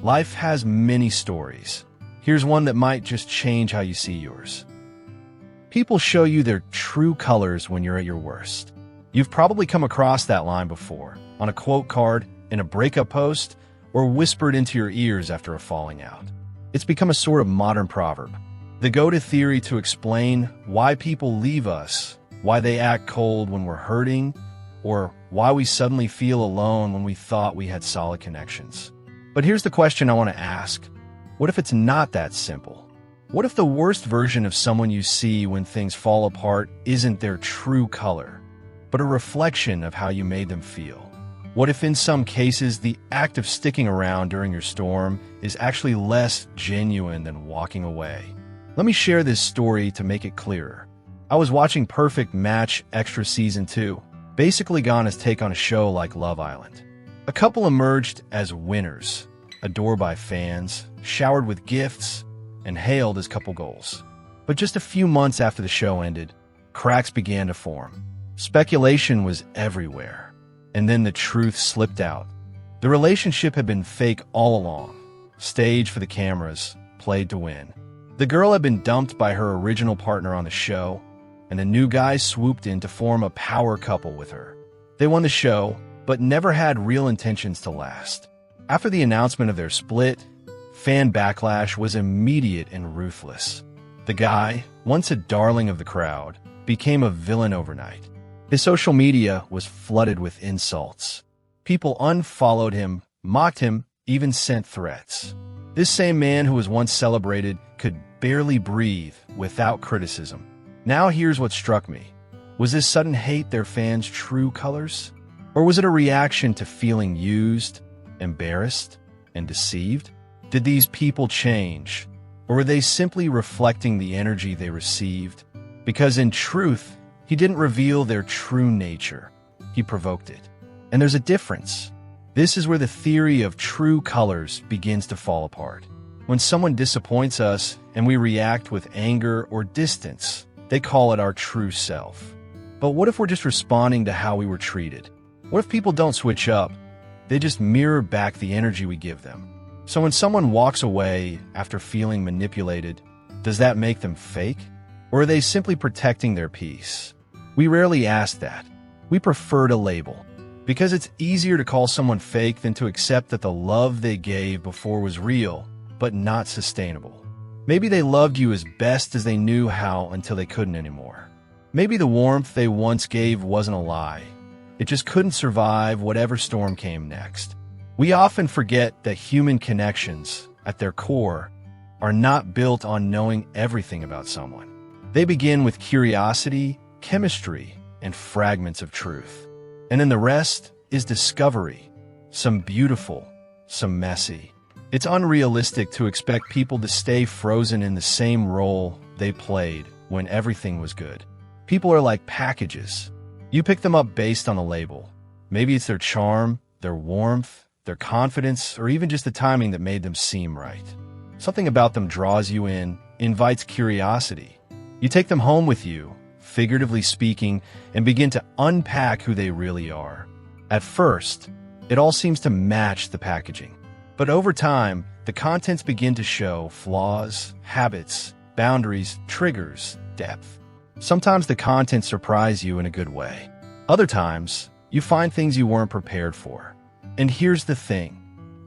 Life has many stories. Here's one that might just change how you see yours. People show you their true colors when you're at your worst. You've probably come across that line before, on a quote card, in a breakup post, or whispered into your ears after a falling out. It's become a sort of modern proverb, the go-to theory to explain why people leave us, why they act cold when we're hurting, or why we suddenly feel alone when we thought we had solid connections. But here's the question I want to ask. What if it's not that simple? What if the worst version of someone you see when things fall apart isn't their true color, but a reflection of how you made them feel? What if in some cases the act of sticking around during your storm is actually less genuine than walking away? Let me share this story to make it clearer. I was watching Perfect Match Extra Season 2, basically Ghana's take on a show like Love Island. A couple emerged as winners, adored by fans, showered with gifts, and hailed as couple goals. But just a few months after the show ended, cracks began to form. Speculation was everywhere, and then the truth slipped out. The relationship had been fake all along, staged for the cameras, played to win. The girl had been dumped by her original partner on the show, and the new guy swooped in to form a power couple with her. They won the show, but never had real intentions to last. After the announcement of their split, fan backlash was immediate and ruthless. The guy, once a darling of the crowd, became a villain overnight. His social media was flooded with insults. People unfollowed him, mocked him, even sent threats. This same man who was once celebrated could barely breathe without criticism. Now here's what struck me. Was this sudden hate their fans' true colors? Or was it a reaction to feeling used, embarrassed, and deceived? Did these people change? Or were they simply reflecting the energy they received? Because in truth, he didn't reveal their true nature. He provoked it. And there's a difference. This is where the theory of true colors begins to fall apart. When someone disappoints us and we react with anger or distance, they call it our true self. But what if we're just responding to how we were treated? What if people don't switch up? They just mirror back the energy we give them. So when someone walks away after feeling manipulated, does that make them fake? Or are they simply protecting their peace? We rarely ask that. We prefer to label, because it's easier to call someone fake than to accept that the love they gave before was real, but not sustainable. Maybe they loved you as best as they knew how until they couldn't anymore. Maybe the warmth they once gave wasn't a lie. It just couldn't survive whatever storm came next. We often forget that human connections, at their core, are not built on knowing everything about someone. They begin with curiosity, chemistry, and fragments of truth. And then the rest is discovery, some beautiful, some messy. It's unrealistic to expect people to stay frozen in the same role they played when everything was good. People are like packages. You pick them up based on the label. Maybe it's their charm, their warmth, their confidence, or even just the timing that made them seem right. Something about them draws you in, invites curiosity. You take them home with you, figuratively speaking, and begin to unpack who they really are. At first, it all seems to match the packaging. But over time, the contents begin to show flaws, habits, boundaries, triggers, depth. Sometimes the contents surprise you in a good way. Other times, you find things you weren't prepared for. And here's the thing.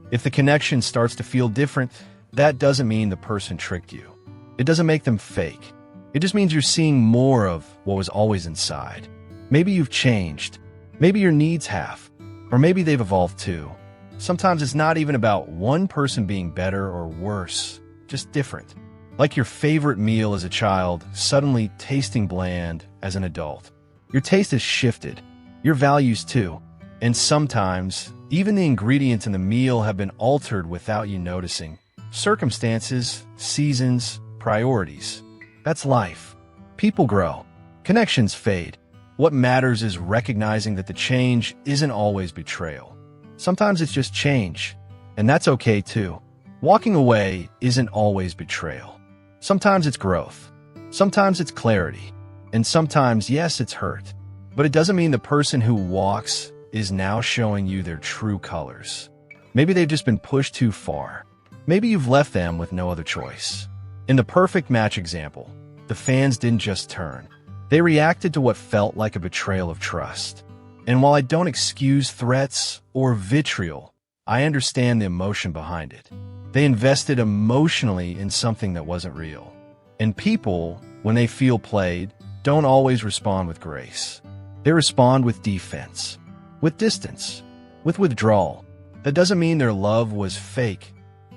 If the connection starts to feel different, that doesn't mean the person tricked you. It doesn't make them fake. It just means you're seeing more of what was always inside. Maybe you've changed. Maybe your needs have. Or maybe they've evolved too. Sometimes it's not even about one person being better or worse, just different. Like your favorite meal as a child suddenly tasting bland as an adult. Your taste has shifted. Your values too. And sometimes, even the ingredients in the meal have been altered without you noticing. Circumstances, seasons, priorities. That's life. People grow. Connections fade. What matters is recognizing that the change isn't always betrayal. Sometimes it's just change, and that's okay too. Walking away isn't always betrayal. Sometimes it's growth. Sometimes it's clarity. And sometimes, yes, it's hurt. But it doesn't mean the person who walks is now showing you their true colors. Maybe they've just been pushed too far. Maybe you've left them with no other choice. In the perfect match example, the fans didn't just turn. They reacted to what felt like a betrayal of trust. And while I don't excuse threats or vitriol, I understand the emotion behind it. They invested emotionally in something that wasn't real. And people, when they feel played, don't always respond with grace. They respond with defense, with distance, with withdrawal. That doesn't mean their love was fake.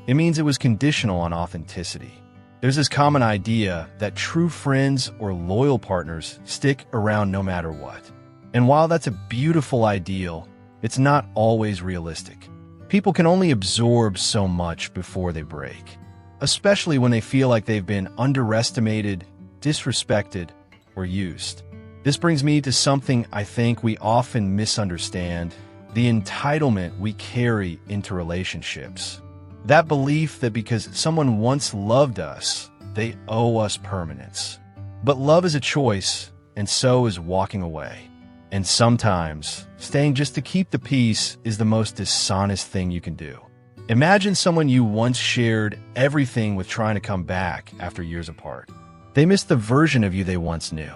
It means it was conditional on authenticity. There's this common idea that true friends or loyal partners stick around no matter what. And while that's a beautiful ideal, it's not always realistic. People can only absorb so much before they break, especially when they feel like they've been underestimated, disrespected, or used. This brings me to something I think we often misunderstand: the entitlement we carry into relationships. That belief that because someone once loved us, they owe us permanence. But love is a choice, and so is walking away. And sometimes, staying just to keep the peace is the most dishonest thing you can do. Imagine someone you once shared everything with trying to come back after years apart. They miss the version of you they once knew.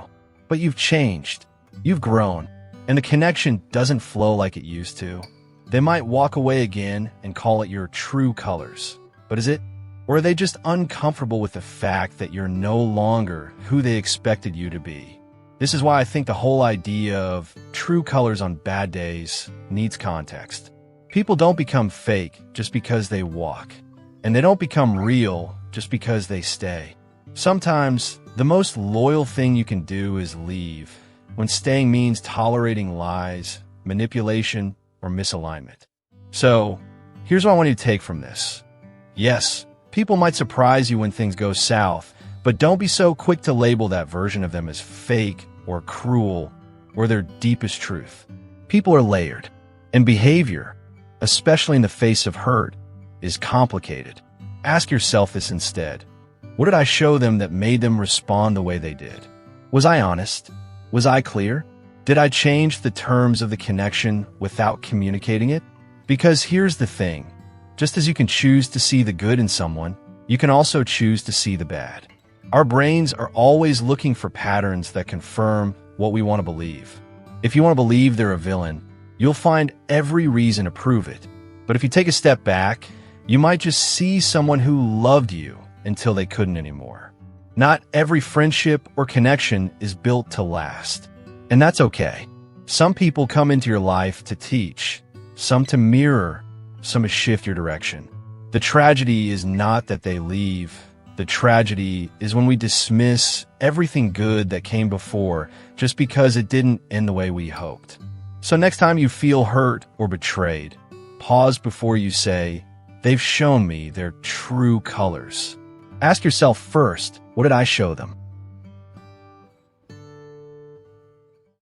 But you've changed, you've grown, and the connection doesn't flow like it used to. They might walk away again and call it your true colors. But is it? Or are they just uncomfortable with the fact that you're no longer who they expected you to be? This is why I think the whole idea of true colors on bad days needs context. People don't become fake just because they walk. And they don't become real just because they stay. Sometimes, the most loyal thing you can do is leave, when staying means tolerating lies, manipulation, or misalignment. So, here's what I want you to take from this. Yes, people might surprise you when things go south, but don't be so quick to label that version of them as fake or cruel or their deepest truth. People are layered, and behavior, especially in the face of hurt, is complicated. Ask yourself this instead. What did I show them that made them respond the way they did? Was I honest? Was I clear? Did I change the terms of the connection without communicating it? Because here's the thing. Just as you can choose to see the good in someone, you can also choose to see the bad. Our brains are always looking for patterns that confirm what we want to believe. If you want to believe they're a villain, you'll find every reason to prove it. But if you take a step back, you might just see someone who loved you until they couldn't anymore. Not every friendship or connection is built to last. And that's okay. Some people come into your life to teach, some to mirror, some to shift your direction. The tragedy is not that they leave. The tragedy is when we dismiss everything good that came before just because it didn't end the way we hoped. So next time you feel hurt or betrayed, pause before you say, "They've shown me their true colors." Ask yourself first, what did I show them?